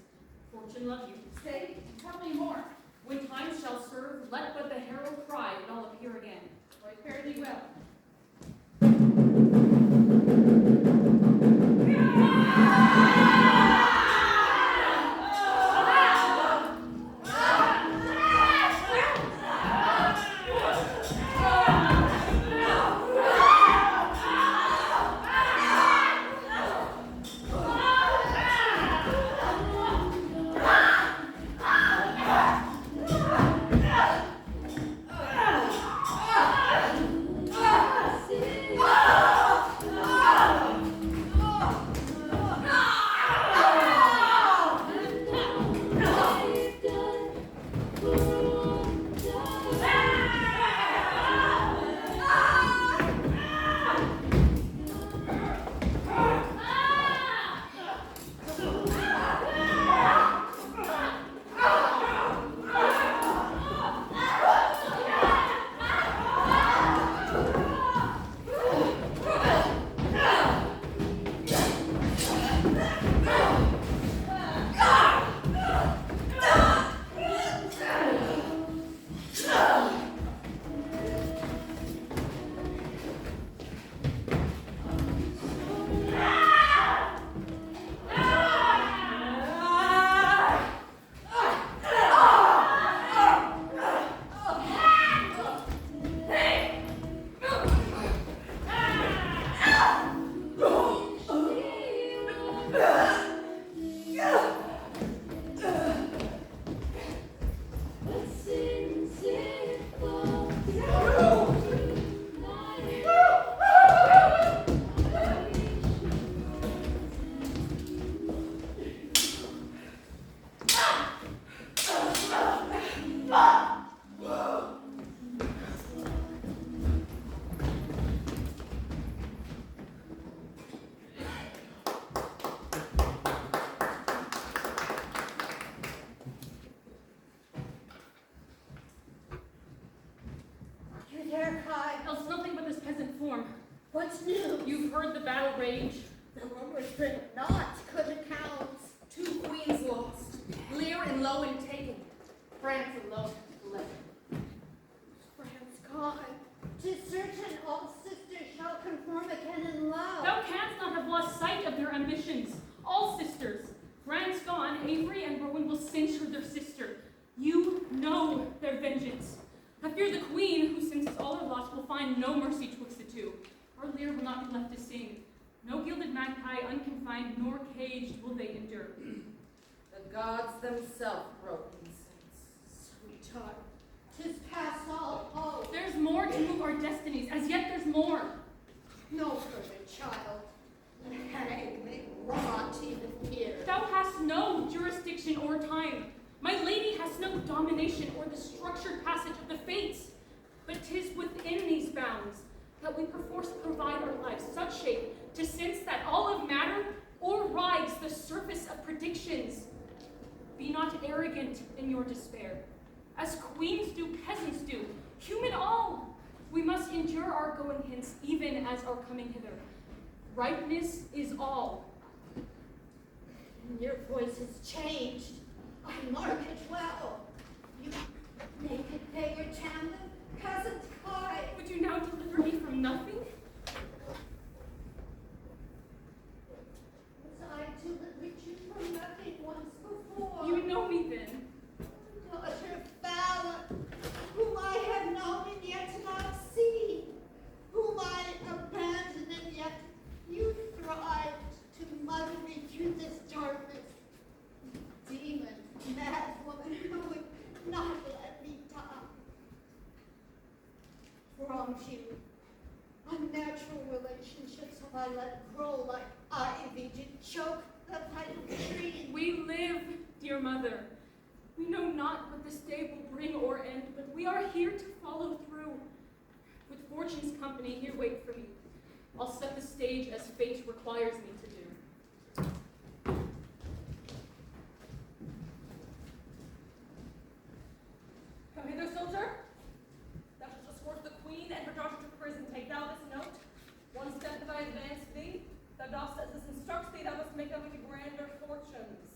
Fortune love you. Say, tell me more. When time shall serve, let but the herald cry, and I'll appear again. I fare thee well. string of knots couldn't count. 2 queens lost, Lear and Lowen taken, France alone left. France gone. 'Tis certain all sisters shall conform again in love. Thou canst not have lost sight of their ambitions. All sisters. France gone, Avery and Rowan will censure their sister. You know their vengeance. I fear the queen, who since all are lost, will find no mercy twixt the two. Our Lear will not be left to sing. No gilded magpie, unconfined nor caged, will they endure. The gods themselves broke in sense. Sweetheart, 'tis past all hope. There's more to move our destinies. As yet there's more. No further, child. Hang me rot even here. Thou hast no jurisdiction or time. My lady has no domination or the structured passage of the fates. But 'tis within these bounds that we perforce provide our lives such shape to sense that all of matter o'errides the surface of predictions. Be not arrogant in your despair. As queens do, peasants do, human all. We must endure our going hence, even as our coming hither. Ripeness is all. Your voice has changed. I mark it well. You naked beggar Tamlin, cousin Ty. Would you now deliver me from nothing? Was I delivered you from nothing once before? You know me then. Daughter Fallon, whom I have known and yet not seen, whom I abandoned and yet you thrived to mother me through this darkness. Demon, mad woman who would not let me die. Wronged you. Unnatural relationships have I let grow like ivy to choke the vital tree. We live, dear mother. We know not what this day will bring or end, but we are here to follow through. With fortune's company, here wait for me. I'll set the stage as fate requires me to do. Come hither, soldier. Thou shalt escort the queen and her daughter to prison. Take thou this note. One step that I advance thee, thou dost as this instructs thee, thou must make them into grander fortunes.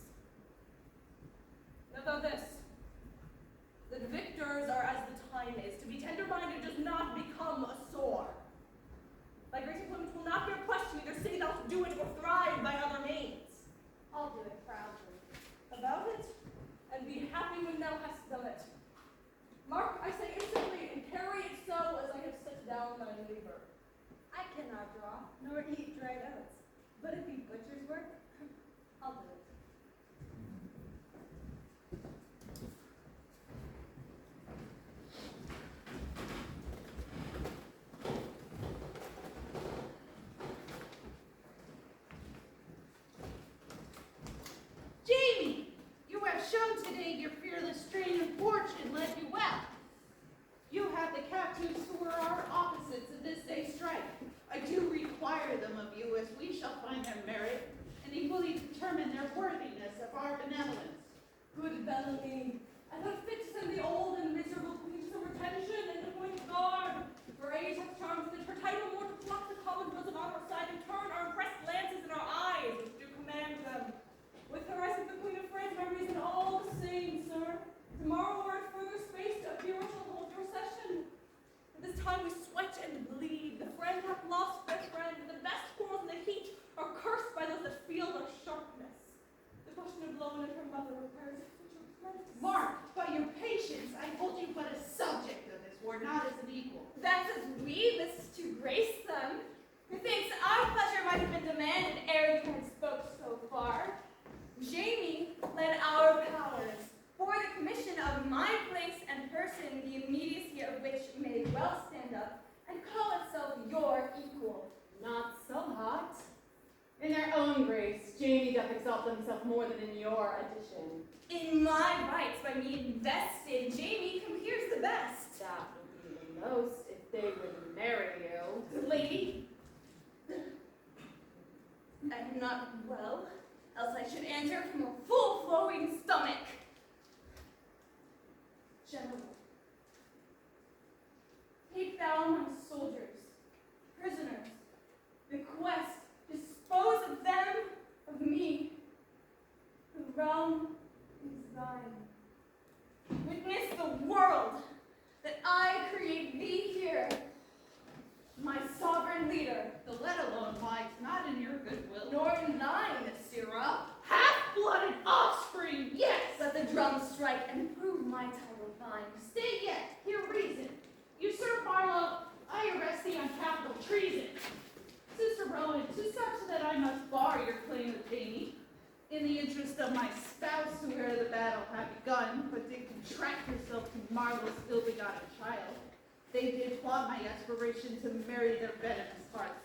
Know thou this, that victors are as the time is. To be tender-minded does not become a sore. Thy grace employment will not bear question, either say thou do it or thrive by other means. I'll do it proudly. About it, and be happy when thou hast done it. Mark, I say instantly, and carry it so as I have set down my labor. I cannot draw, nor eat dried oats, but it be butcher's work, I'll do it. Jamie, you have shown today your fearless strain of fortune led you well. You have the captives who are our opposites in this day's strike. I do require them of you, as we shall find their merit and equally determine their worthiness of our benevolence. Good Bellamy, I thought fit to send the old and miserable queen to some retention and appoint guard. Her age hath charms that her title more to pluck the common blows about our side and turn our impressed lances in our eyes, which do command them. With her I think the Queen of France, my reason all the same, sir. Tomorrow or at further space to appear shall hold your session. At this time we sweat and bleed. The friend hath lost their friend. The best quarrels in the heat are cursed by those that feel their sharpness. The question of Lowen and her mother requires future plans. Mark, by your patience, I hold you but a subject of this war, not as an equal. That's as we list to grace them. Methinks our pleasure might have been demanded ere you had spoke so far. Jamie led our powers, for the commission of my place and person, the immediacy of which may well stand up and call itself your equal. Not so hot. In their own grace, Jamie doth exalt himself more than in your addition. In my rights, by me invested, Jamie compares the best. That would be the most if they would marry you. Lady, I'm not well, else I should answer from a full-flowing stomach. General, take thou my soldiers, prisoners, bequest, dispose of them in the interest of my spouse, who ere the battle had begun, but did contract herself to Marlowe's ill-begotten child, they did plot my aspiration to marry their venomous hearts.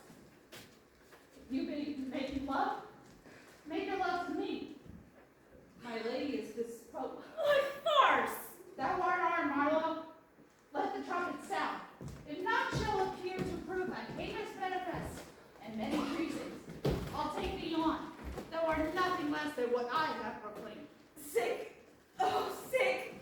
You be making love? Make your love to me. My lady is disposed. What farce! Thou art our Marlowe. Let the trumpet sound. If not, shall appear to prove thy haters manifest, and many treasons. I'll take thee on. Thou art nothing less than what I have proclaimed. Sick? Oh, sick!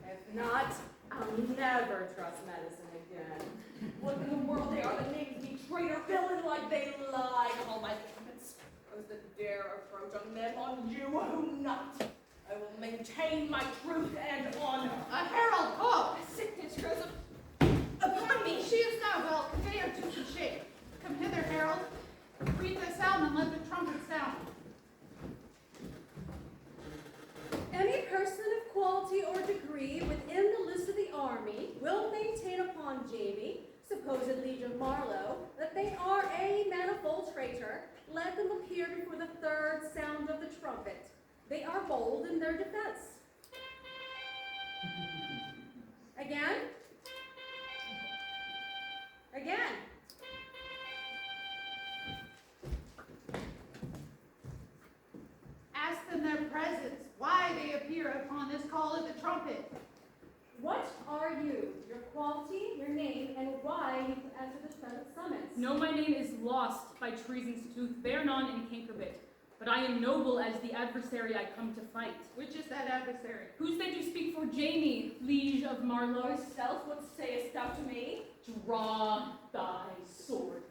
If not, I'll never trust medicine again. What in the world they are that names me traitor villain like they lie? All my governments, those that dare approach on them, on you who not. I will maintain my truth and honor. A herald, oh! Sickness grows upon me. She is now well, convey her to some shape. Come hither, herald. Read the sound and let the trumpet sound. Any person of quality or degree within the list of the army will maintain upon Jamie, supposed liege of Marlowe, that they are a manifold traitor. Let them appear before the third sound of the trumpet. They are bold in their defense. Again. Again. Ask them their presence, why they appear upon this call of the trumpet. What are you? Your quality, your name, and why you answer this present summons? No, my name is lost by treason's tooth, Vernon and Cankerbit. But I am noble as the adversary I come to fight. Which is that adversary? Who's that you speak for, Jamie, liege of Marlowe? Thyself, what sayest thou to me? Draw thy sword,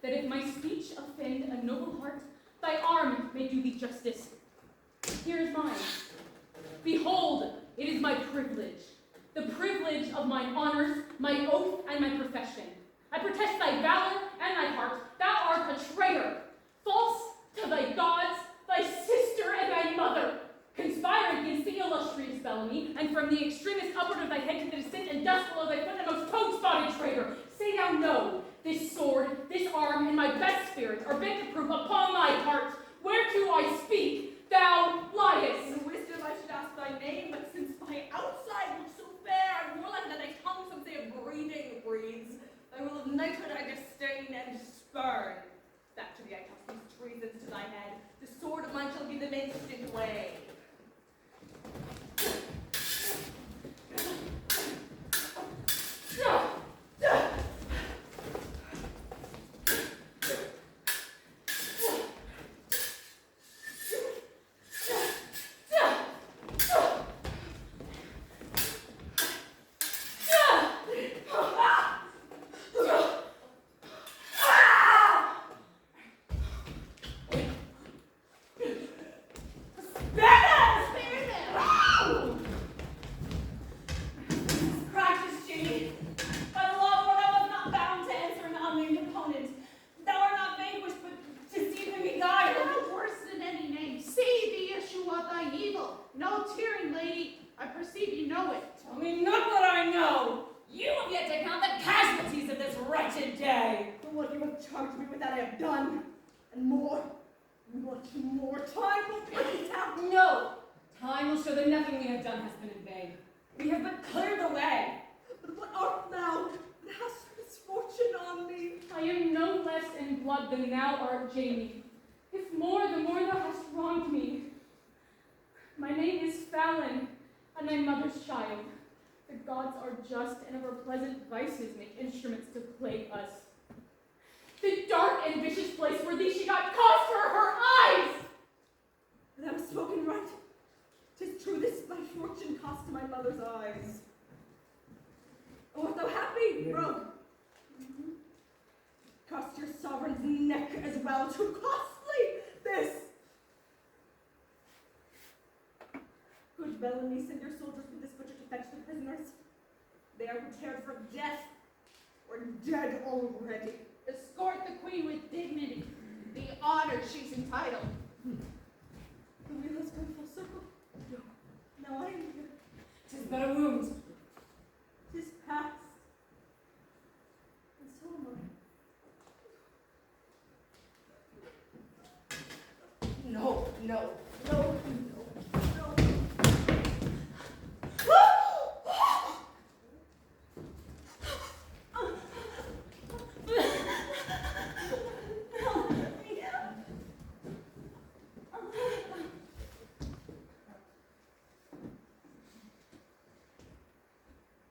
that if my speech offend a noble heart, thy arm may do thee justice. Here is mine. Behold, it is my privilege, the privilege of mine honors, my oath, and my profession. I protest thy valor and thy heart. Thou art a traitor, false to thy gods, thy sister, and thy mother, conspire against the illustrious Bellamy, and from the extremest upward of thy head to the descent and dust below thy foot, the most toad-spotted traitor. Say thou no, this sword, this arm, and my best spirit are bent to prove upon thy heart, whereto I speak, thou liest. In wisdom I should ask thy name, but since thy outside looks so fair, and more like that thy tongue some say a breeding breathes, thy will of knighthood I disdain and spurn. That to thee I toss these treasons to thy head. The sword of mine shall give them instant way. Than thou art, Jamie. If more, the more thou hast wronged me. My name is Fallon, and thy mother's child. The gods are just, and of our pleasant vices make instruments to plague us. The dark and vicious place where thee she got cause for her eyes! Thou hast spoken right. 'Tis true, this my fortune cost to my mother's eyes. Oh, art thou happy, rogue? Cost your sovereign's neck as well. Too costly, this. Good Bellamy, send your soldiers with this butcher to fetch the prisoners. They are prepared for death, or dead already. Escort the queen with dignity, the honor she's entitled. The wheel has come full circle. No, now I am here. 'Tis but a wound. 'Tis past. And so am I. No,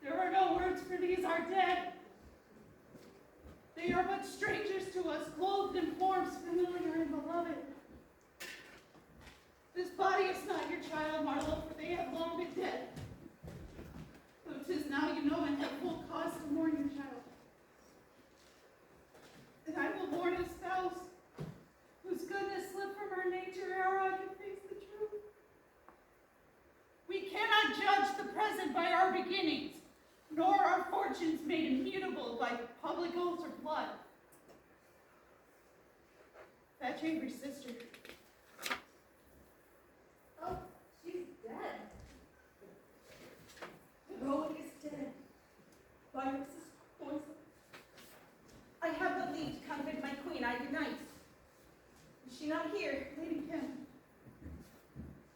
There are no words for these are dead. They are but strangers to us, clothed in forms familiar and beloved. This body is not your child, Marlowe, for they have long been dead. Though 'tis now you know and have full cause to mourn your child. And I will mourn a spouse whose goodness slipped from her nature ere I could face the truth. We cannot judge the present by our beginnings, nor our fortunes made immutable by public oaths or blood. Fetch Avery's sister. Oh, she's dead. Rowan is dead. Virus's poison. I have but leave to comfort my queen. I good night. Is she not here? Lady Kim,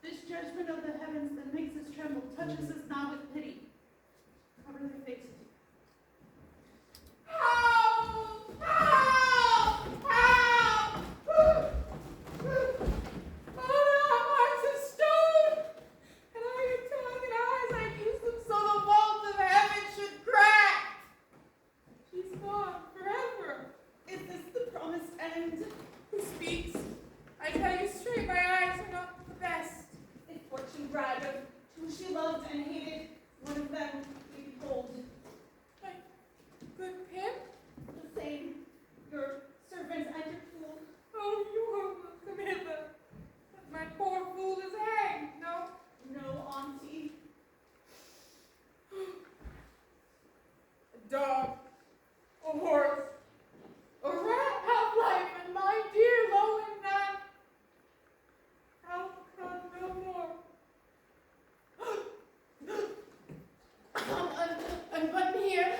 this judgment of the heavens that makes us tremble touches us not with pity. Cover their faces. Help! Help! Help! Oh, my heart's of stone! And all your tongue and eyes, I use them so the vault of heaven should crack! She's gone forever. Is this the promised end? Who speaks? I tell you straight, my eyes are not the best. If fortune brag of who she loved and hated, one of them we behold. My good Pim? The same, your servant and your fool. Oh, you are welcome hither. But my poor fool is hanged, no? No, auntie. A dog, a horse, a rat have life, and my dear Lowen not. Help come no more. Unbutton here.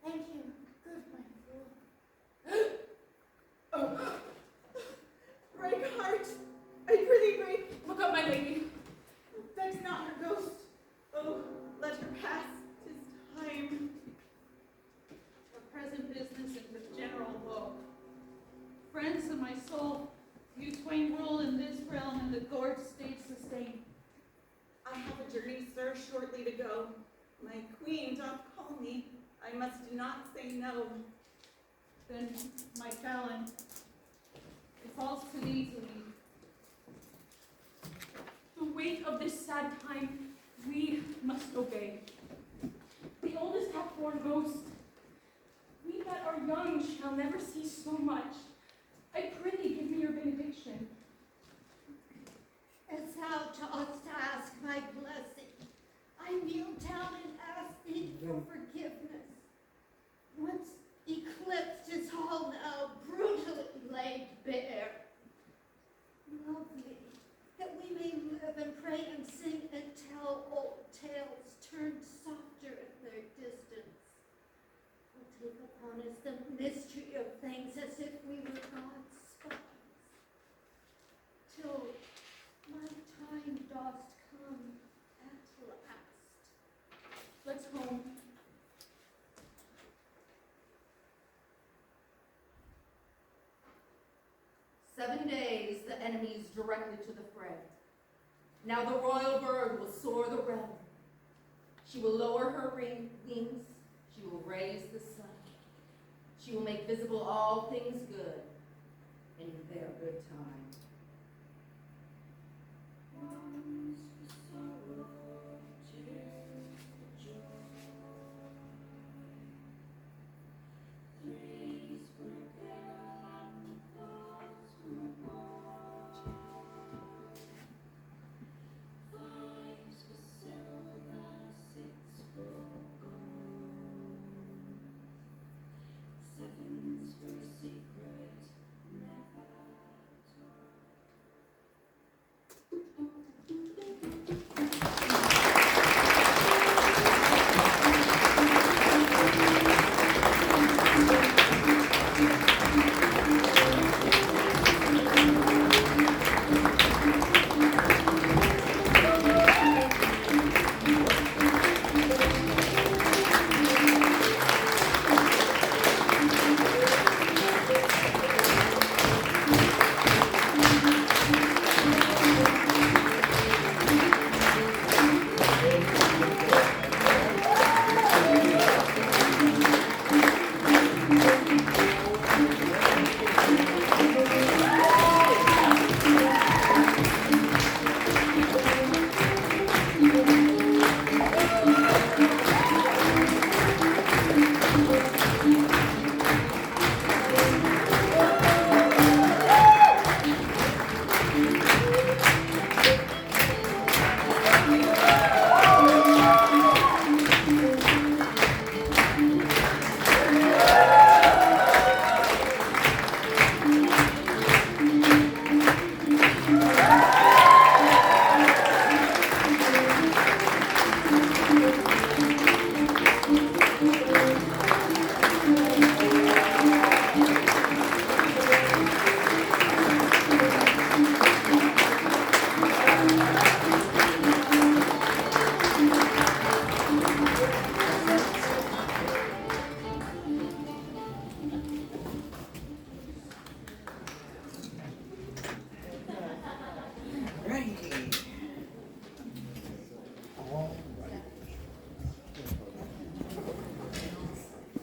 Thank you. Good, my fool. Oh. Break heart. I prithee break. Look up, my lady. Vex not her ghost. Oh, let her pass. 'Tis time. For present business and for general woe. Friends of my soul, you twain rule in this realm and the gorge state sustain. I have a journey, sir, shortly to go. My queen doth call me. I must not say no. Then, my Fallon, it falls to thee to lead. The weight of this sad time, we must obey. The oldest hath borne most. We that are young shall never see so much. I prithee, give me your benediction. As thou dost ask my blessing, I kneel down and ask thee for forgiveness. Once eclipsed is all now brutally laid bare. Love me, that we may live and pray and sing and tell old tales turned softer at their distance. We'll take upon us the mystery of things as if we were God's spies. Till my time dost come at last. Let's home. "7 days the enemies directly to the fray. Now the royal bird will soar the realm. She will lower her wings, she will raise the sun. She will make visible all things good in their good time."